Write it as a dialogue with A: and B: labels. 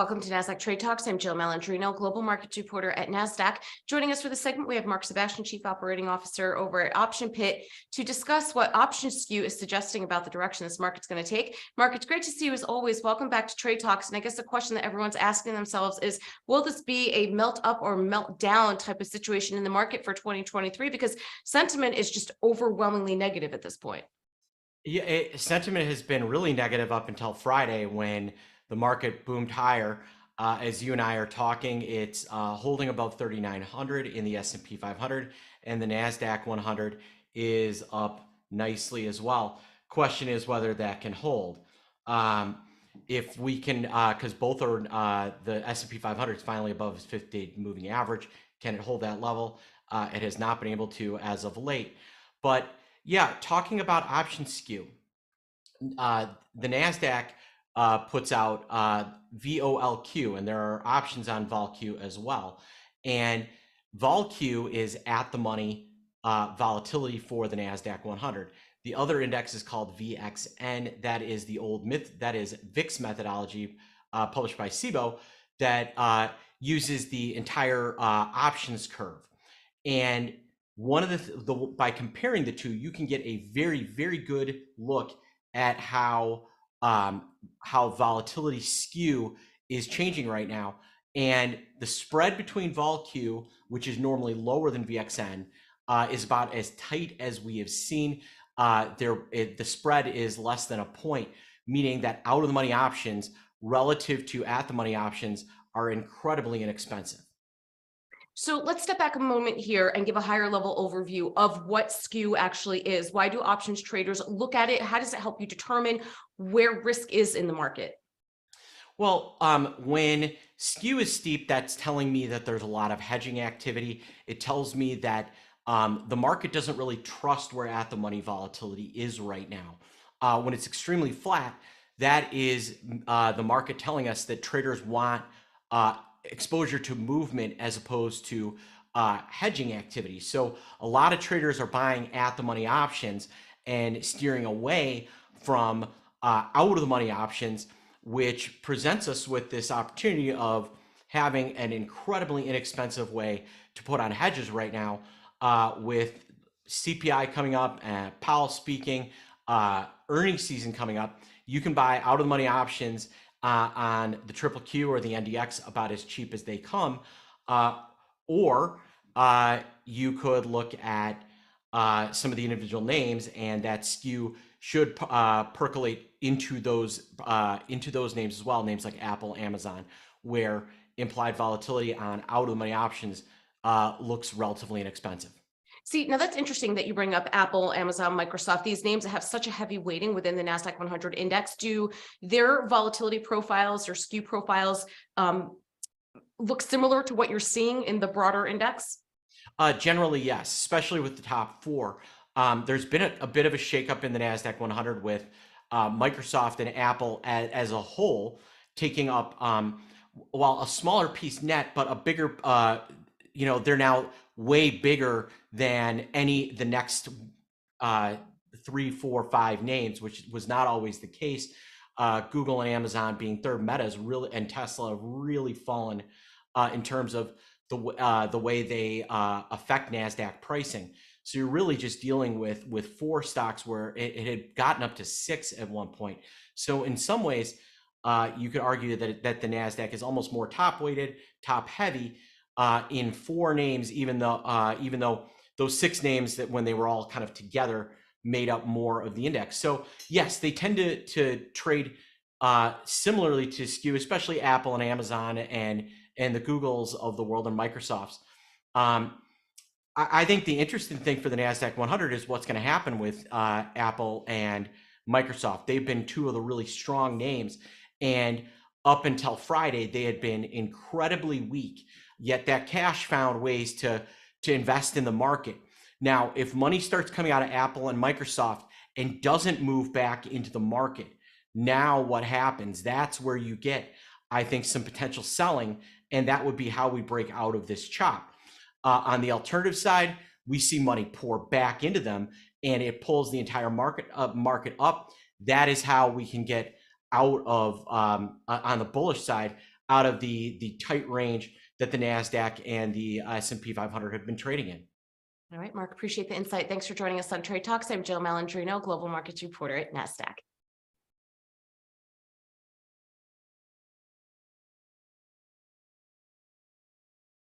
A: Welcome to Nasdaq Trade Talks. I'm Jill Malandrino, global markets reporter at Nasdaq. Joining us for the segment, we have Mark Sebastian, Chief Operating Officer over at OptionPit, to discuss what OptionSkew is suggesting about the direction this market's going to take. Mark, it's great to see you as always. Welcome back to Trade Talks. And I guess the question that everyone's asking themselves is, will this be a melt up or melt down type of situation in the market for 2023? Because sentiment is just overwhelmingly negative at this point.
B: Yeah, sentiment has been really negative up until Friday when the market boomed higher. As you and I are talking, it's holding above 3,900 in the S&P 500, and the Nasdaq-100 is up nicely as well. Question is whether that can hold. If we can, because both are, the S&P 500 is finally above its 50-day moving average. Can it hold that level? It has not been able to as of late. But yeah, talking about OptionSkew, the Nasdaq puts out VOLQ, and there are options on VOLQ as well. And VOLQ is at the money volatility for the Nasdaq-100. The other index is called VXN. That is the old myth. That is VIX methodology published by SIBO that uses the entire options curve. And one of by comparing the two, you can get a very, very good look at how volatility skew is changing right now. And the spread between VOLQ, which is normally lower than VXN, is about as tight as we have seen. The spread is less than a point, meaning that out of the money options relative to at the money options are incredibly inexpensive.
A: So let's step back a moment here and give a higher level overview of what skew actually is. Why do options traders look at it? How does it help you determine where risk is in the market?
B: Well, when skew is steep, that's telling me that there's a lot of hedging activity. It tells me that the market doesn't really trust where at the money volatility is right now. When it's extremely flat, that is the market telling us that traders want exposure to movement as opposed to hedging activity. So a lot of traders are buying at the money options and steering away from out of the money options, which presents us with this opportunity of having an incredibly inexpensive way to put on hedges right now with CPI coming up and Powell speaking, earnings season coming up. You can buy out of the money options on the Triple Q or the NDX about as cheap as they come, or you could look at some of the individual names, and that skew should percolate into those names as well, names like Apple, Amazon, where implied volatility on out of the money options looks relatively inexpensive.
A: See, now that's interesting that you bring up Apple, Amazon, Microsoft, these names that have such a heavy weighting within the Nasdaq-100 index. Do their volatility profiles or skew profiles look similar to what you're seeing in the broader index?
B: Generally, yes, especially with the top four. There's been a bit of a shakeup in the Nasdaq-100 with Microsoft and Apple as a whole taking up, well, a smaller piece net, but a bigger, they're now way bigger than the next 3, 4, 5 names, which was not always the case. Google and Amazon being third, Meta's really, and Tesla have really fallen in terms of the way they affect Nasdaq pricing. So you're really just dealing with 4 stocks where it had gotten up to 6 at one point. So in some ways, you could argue that the Nasdaq is almost more top weighted, top heavy in 4 names, even though those 6 names that when they were all kind of together made up more of the index. So yes, they tend to trade similarly to skew, especially Apple and Amazon and the Googles of the world and Microsofts. I think the interesting thing for the Nasdaq-100 is what's going to happen with Apple and Microsoft. They've been 2 of the really strong names, and up until Friday, they had been incredibly weak. Yet that cash found ways to invest in the market. Now, if money starts coming out of Apple and Microsoft and doesn't move back into the market, now what happens? That's where you get, I think, some potential selling, and that would be how we break out of this chop. On the alternative side, we see money pour back into them, and it pulls the entire market up. That is how we can get out of, on the bullish side, out of the tight range that the Nasdaq and the S&P 500 have been trading in.
A: All right, Mark, appreciate the insight. Thanks for joining us on Trade Talks. I'm Jill Malandrino, Global Markets Reporter at Nasdaq.